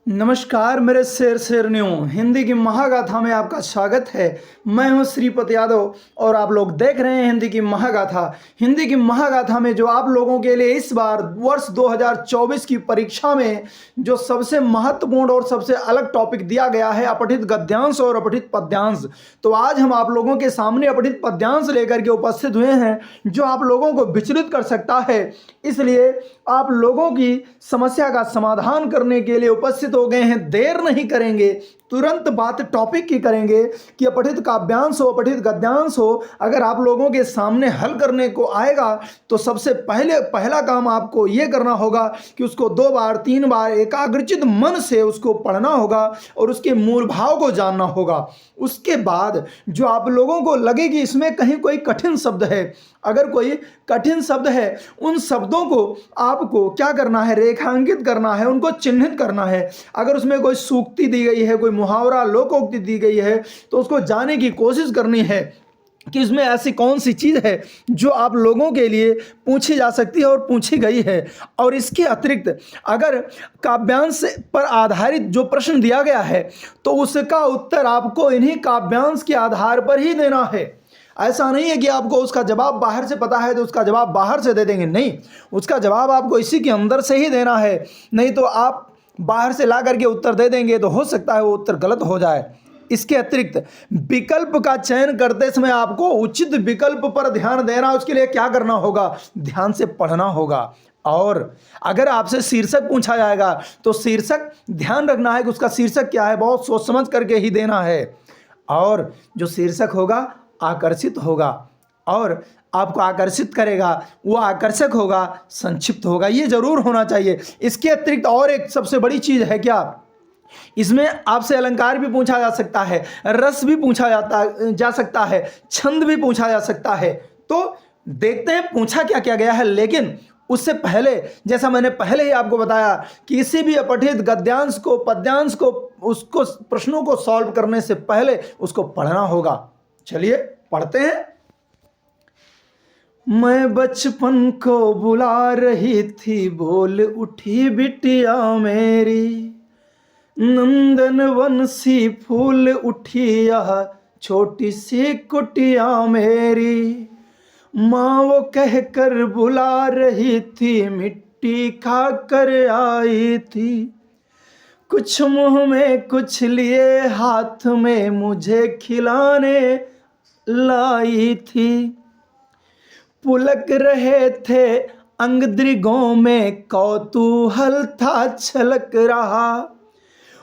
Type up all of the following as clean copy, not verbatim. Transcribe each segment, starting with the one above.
नमस्कार मेरे शेरनियों, हिंदी की महागाथा में आपका स्वागत है। मैं हूं श्रीपत यादव और आप लोग देख रहे हैं हिंदी की महागाथा। हिंदी की महागाथा में जो आप लोगों के लिए इस बार वर्ष 2024 की परीक्षा में जो सबसे महत्वपूर्ण और सबसे अलग टॉपिक दिया गया है, अपठित गद्यांश और अपठित पद्यांश। तो आज हम आप लोगों के सामने अपठित पद्यांश लेकर के उपस्थित हुए हैं, जो आप लोगों को विचलित कर सकता है। इसलिए आप लोगों की समस्या का समाधान करने के लिए उपस्थित हो गए हैं। देर नहीं करेंगे, तुरंत बात टॉपिक की करेंगे कि अपठित काव्यांश हो, अपठित गद्यांश हो, अगर आप लोगों के सामने हल करने को आएगा तो सबसे पहला काम आपको यह करना होगा कि उसको 2 बार 3 बार एकाग्रचित मन से उसको पढ़ना होगा और उसके मूल भाव को जानना होगा। उसके बाद जो आप लोगों को लगे कि इसमें कहीं कोई कठिन शब्द है, अगर कोई कठिन शब्द है, उन शब्दों को आपको क्या करना है, रेखांकित करना है, उनको चिन्हित करना है। अगर उसमें कोई सूक्ति दी गई है, कोई मुहावरा लोकोक्ति दी गई है, तो उसको जानने की कोशिश करनी है कि इसमें ऐसी कौन सी चीज़ है जो आप लोगों के लिए पूछी जा सकती है और पूछी गई है। और इसके अतिरिक्त अगर काव्यांश पर आधारित जो प्रश्न दिया गया है तो उसका उत्तर आपको इन्हीं काव्यांश के आधार पर ही देना है। ऐसा नहीं है कि आपको उसका जवाब बाहर से पता है तो उसका जवाब बाहर से दे देंगे, नहीं, उसका जवाब आपको इसी के अंदर से ही देना है। नहीं तो आप बाहर से ला करके उत्तर दे देंगे तो हो सकता है वो उत्तर गलत हो जाए। इसके अतिरिक्त विकल्प का चयन करते समय आपको उचित विकल्प पर ध्यान देना, उसके लिए क्या करना होगा, ध्यान से पढ़ना होगा। और अगर आपसे शीर्षक पूछा जाएगा तो शीर्षक ध्यान रखना है कि उसका शीर्षक क्या है, बहुत सोच समझ करके ही देना है। और जो शीर्षक होगा आकर्षित होगा और आपको आकर्षित करेगा, वो आकर्षक होगा, संक्षिप्त होगा, ये जरूर होना चाहिए। इसके अतिरिक्त और एक सबसे बड़ी चीज़ है क्या, इसमें आपसे अलंकार भी पूछा जा सकता है, रस भी पूछा जा सकता है, छंद भी पूछा जा सकता है। तो देखते हैं पूछा क्या क्या गया है। लेकिन उससे पहले, जैसा मैंने पहले ही आपको बताया, किसी भी अपठित गद्यांश को, पद्यांश को, उसको प्रश्नों को सॉल्व करने से पहले उसको पढ़ना होगा। चलिए पढ़ते हैं। मैं बचपन को बुला रही थी, बोल उठी बिटिया मेरी, नंदन वन सी फूल उठी यह छोटी सी कुटिया मेरी। माँ वो कह कर बुला रही थी, मिट्टी खा कर आई थी, कुछ मुंह में कुछ लिए हाथ में मुझे खिलाने लाई थी। पुलक रहे थे अंग दृगों में, कौतूहल था छलक रहा,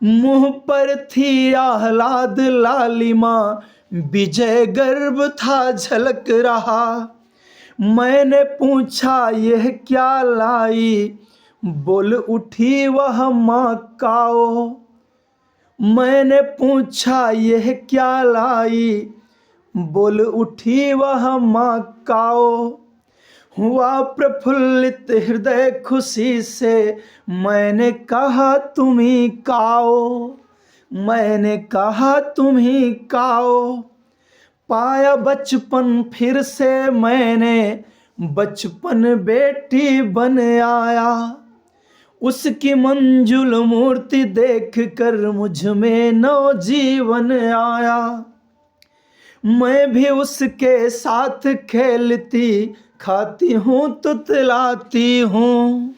मुंह पर थी आह्लाद लालिमा, विजय गर्व था झलक रहा। मैंने पूछा यह क्या लाई, बोल उठी वह माँ काओ। मैंने पूछा यह क्या लाई, बोल उठी वह माँ काओ। हुआ प्रफुल्लित हृदय खुशी से, मैंने कहा तुम ही काओ, मैंने कहा तुम ही काओ। पाया बचपन फिर से मैंने, बचपन बेटी बन आया, उसकी मंजुल मूर्ति देख कर मुझ में नवजीवन आया। मैं भी उसके साथ खेलती, खाती हूँ तुतलाती हूँ,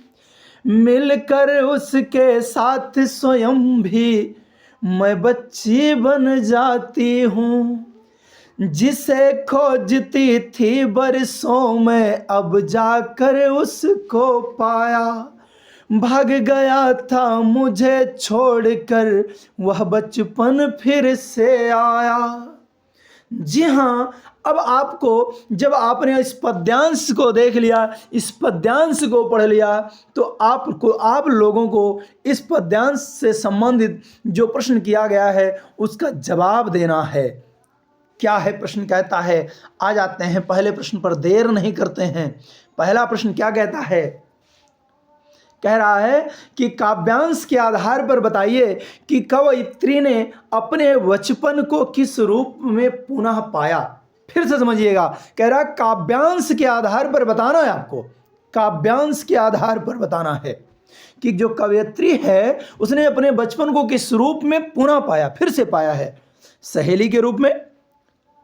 मिलकर उसके साथ स्वयं भी मैं बच्ची बन जाती हूँ। जिसे खोजती थी बरसों में, अब जाकर उसको पाया, भाग गया था मुझे छोड़कर, वह बचपन फिर से आया। जी हाँ, अब आपको, जब आपने इस पद्यांश को देख लिया, इस पद्यांश को पढ़ लिया, तो आप लोगों को इस पद्यांश से संबंधित जो प्रश्न किया गया है उसका जवाब देना है। क्या है प्रश्न, कहता है, आ जाते हैं पहले प्रश्न पर, देर नहीं करते हैं। पहला प्रश्न क्या कहता है, कह रहा है कि काव्यांश के आधार पर बताइए कि कवयित्री ने अपने बचपन को किस रूप में पुनः पाया। फिर से समझिएगा, कह रहा काव्यांश के आधार पर बताना है आपको, काव्यांश के आधार पर बताना है। कि जो कवयित्री है उसने अपने बचपन को किस रूप में पुनः पाया, फिर से पाया है। सहेली के रूप में,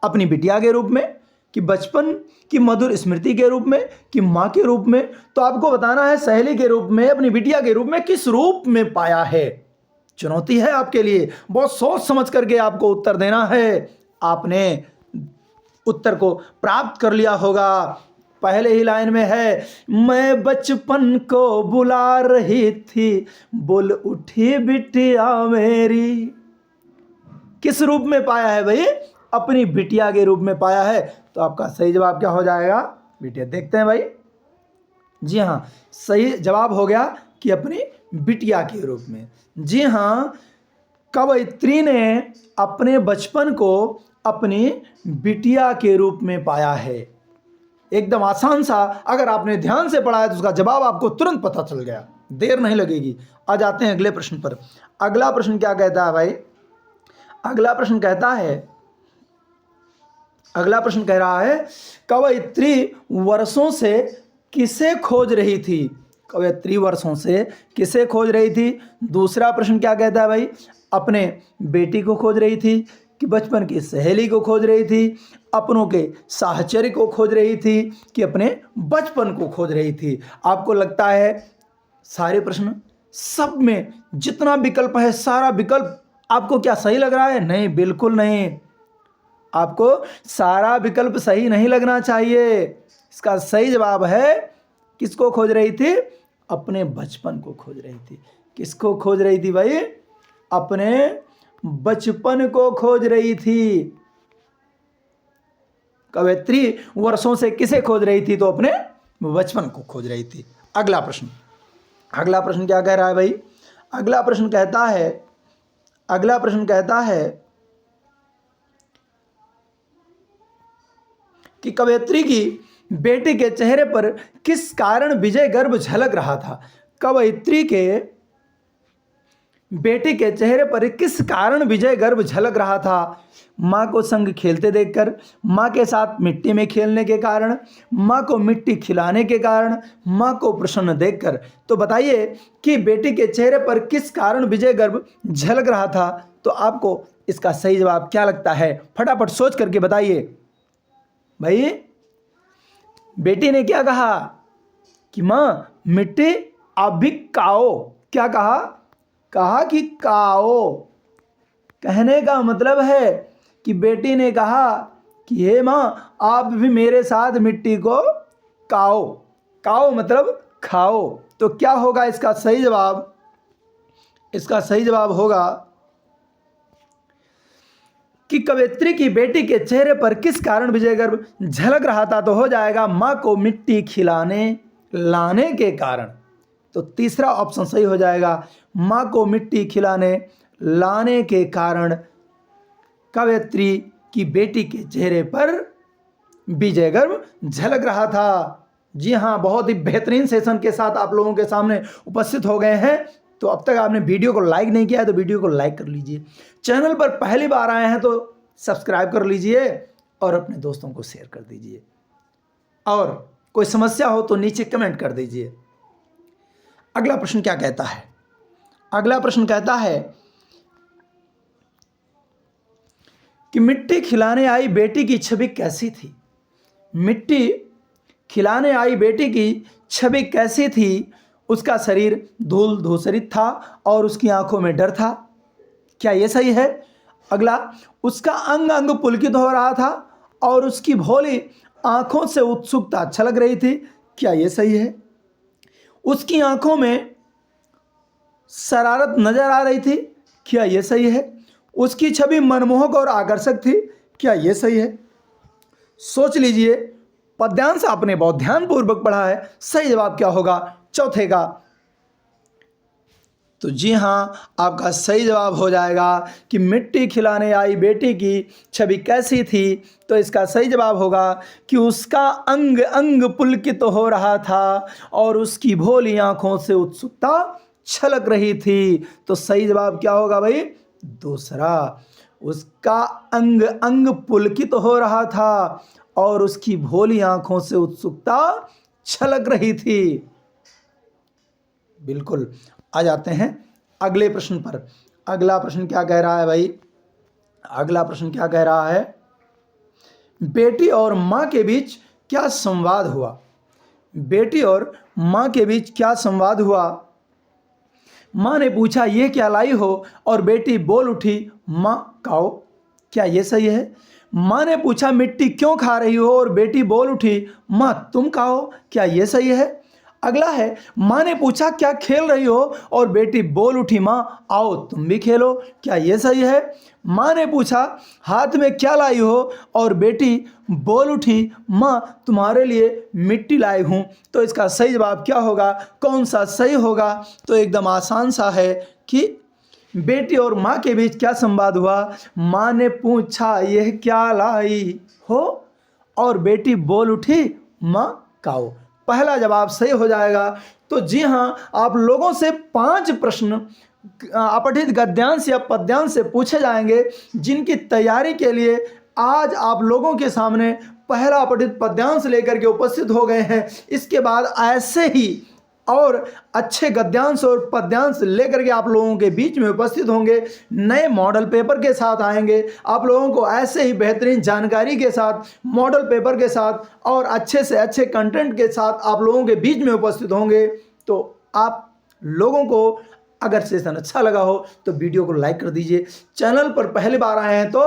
अपनी बिटिया के रूप में, कि बचपन की मधुर स्मृति के रूप में, कि माँ के रूप में। तो आपको बताना है सहेली के रूप में, अपनी बिटिया के रूप में, किस रूप में पाया है। चुनौती है आपके लिए, बहुत सोच समझ करके आपको उत्तर देना है। आपने उत्तर को प्राप्त कर लिया होगा। पहले ही लाइन में है, मैं बचपन को बुला रही थी, बोल उठी बिटिया मेरी। किस रूप में पाया है भाई? अपनी बिटिया के रूप में पाया है। तो आपका सही जवाब क्या हो जाएगा बिटिया? देखते हैं भाई। जी हाँ, सही जवाब हो गया कि अपनी बिटिया के रूप में। जी हाँ, कवयित्री ने अपने बचपन को अपनी बिटिया के रूप में पाया है। एकदम आसान सा, अगर आपने ध्यान से पढ़ा है तो उसका जवाब आपको तुरंत पता चल गया, देर नहीं लगेगी। आ जाते हैं अगले प्रश्न पर। अगला प्रश्न क्या कहता है भाई? अगला प्रश्न कहता है, अगला प्रश्न कह रहा है, कवयित्री वर्षों से किसे खोज रही थी? कवयित्री वर्षों से किसे खोज रही थी? दूसरा प्रश्न क्या कहता है भाई? अपने बेटी को खोज रही थी, कि बचपन की सहेली को खोज रही थी, अपनों के साहचर्य को खोज रही थी, कि अपने बचपन को खोज रही थी? आपको लगता है सारे प्रश्न, सब में जितना विकल्प है सारा विकल्प आपको क्या सही लग रहा है? नहीं, बिल्कुल नहीं। आपको सारा विकल्प सही नहीं लगना चाहिए। इसका सही जवाब है, किसको खोज रही थी? अपने बचपन को खोज रही थी। किसको खोज रही थी भाई? अपने बचपन को खोज रही थी। कवयित्री वर्षों से किसे खोज रही थी? तो अपने बचपन को खोज रही थी। अगला प्रश्न, अगला प्रश्न क्या कह रहा है भाई? अगला प्रश्न कहता है, अगला प्रश्न कहता है कि कवयित्री की बेटी के चेहरे पर किस कारण विजय गर्व झलक रहा था? कवयित्री के बेटी के चेहरे पर किस कारण विजय गर्व झलक रहा था? माँ को संग खेलते देखकर, माँ के साथ मिट्टी में खेलने के कारण, माँ को मिट्टी खिलाने के कारण, माँ को प्रसन्न देखकर। तो बताइए कि बेटी के चेहरे पर किस कारण विजय गर्व झलक रहा था? तो आपको इसका सही जवाब क्या लगता है? फटाफट सोच करके बताइए भाई। बेटी ने क्या कहा? कि माँ मिट्टी आप भी खाओ। क्या कहा? कहा कि खाओ। कहने का मतलब है कि बेटी ने कहा कि हे माँ आप भी मेरे साथ मिट्टी को खाओ। खाओ मतलब खाओ। तो क्या होगा इसका सही जवाब? इसका सही जवाब होगा कि कवयित्री की बेटी के चेहरे पर किस कारण विजय गर्व झलक रहा था? तो हो जाएगा माँ को मिट्टी खिलाने लाने के कारण। तो तीसरा ऑप्शन सही हो जाएगा, माँ को मिट्टी खिलाने लाने के कारण कवयित्री की बेटी के चेहरे पर विजय गर्व झलक रहा था। जी हाँ, बहुत ही बेहतरीन सेशन के साथ आप लोगों के सामने उपस्थित हो गए हैं। तो अब तक आपने वीडियो को लाइक नहीं किया है तो वीडियो को लाइक कर लीजिए। चैनल पर पहली बार आए हैं तो सब्सक्राइब कर लीजिए और अपने दोस्तों को शेयर कर दीजिए। और कोई समस्या हो तो नीचे कमेंट कर दीजिए। अगला प्रश्न क्या कहता है? अगला प्रश्न कहता है कि मिट्टी खिलाने आई बेटी की छवि कैसी थी? मिट्टी खिलाने आई बेटी की छवि कैसी थी? उसका शरीर धूल धूसरित था और उसकी आंखों में डर था। क्या यह सही है? अगला, उसका अंग अंग पुलकित हो रहा था और उसकी भोली आंखों से उत्सुकता छलक रही थी। क्या यह सही है? उसकी आंखों में शरारत नजर आ रही थी। क्या यह सही है? उसकी छवि मनमोहक और आकर्षक थी। क्या यह सही है? सोच लीजिए। पद्यांश आपने बहुत ध्यानपूर्वक पढ़ा है। सही जवाब क्या होगा चौथे का? तो जी हाँ, आपका सही जवाब हो जाएगा कि मिट्टी खिलाने आई बेटी की छवि कैसी थी? तो इसका सही जवाब होगा कि उसका अंग अंग पुलकित हो रहा था और उसकी भोली आंखों से उत्सुकता छलक रही थी। तो सही जवाब क्या होगा भाई? दूसरा, उसका अंग अंग पुलकित हो रहा था और उसकी भोली आंखों से उत्सुकता छलक रही थी। बिल्कुल। आ जाते हैं अगले प्रश्न पर। अगला प्रश्न क्या कह रहा है भाई? अगला प्रश्न क्या कह रहा है? बेटी और माँ के बीच क्या संवाद हुआ? बेटी और माँ के बीच क्या संवाद हुआ? माँ ने पूछा ये क्या लाई हो, और बेटी बोल उठी माँ खाओ। क्या ये सही है? माँ ने पूछा मिट्टी क्यों खा रही हो, और बेटी बोल उठी माँ तुम खाओ। क्या ये सही है? अगला है, माँ ने पूछा क्या खेल रही हो, और बेटी बोल उठी माँ आओ तुम भी खेलो। क्या ये सही है? माँ ने पूछा हाथ में क्या लाई हो, और बेटी बोल उठी माँ तुम्हारे लिए मिट्टी लाई हूँ। तो इसका सही जवाब क्या होगा? कौन सा सही होगा? तो एकदम आसान सा है कि बेटी और माँ के बीच क्या संवाद हुआ? माँ ने पूछा यह क्या लाई हो, और बेटी बोल उठी माँ खाओ। पहला जवाब सही हो जाएगा। तो जी हाँ, आप लोगों से 5 प्रश्न अपठित गद्यांश या पद्यांश से पूछे जाएंगे, जिनकी तैयारी के लिए आज आप लोगों के सामने पहला अपठित पद्यांश लेकर के उपस्थित हो गए हैं। इसके बाद ऐसे ही और अच्छे गद्यांश और पद्यांश लेकर के आप लोगों के बीच में उपस्थित होंगे। नए मॉडल पेपर के साथ आएंगे, आप लोगों को ऐसे ही बेहतरीन जानकारी के साथ, मॉडल पेपर के साथ और अच्छे से अच्छे कंटेंट के साथ आप लोगों के बीच में उपस्थित होंगे। तो आप लोगों को अगर सेशन अच्छा लगा हो तो वीडियो को लाइक कर दीजिए, चैनल पर पहली बार आए हैं तो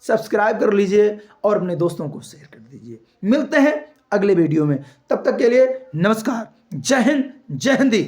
सब्सक्राइब कर लीजिए और अपने दोस्तों को शेयर कर दीजिए। मिलते हैं अगले वीडियो में, तब तक के लिए नमस्कार, जय हिंद, जय हिंदी।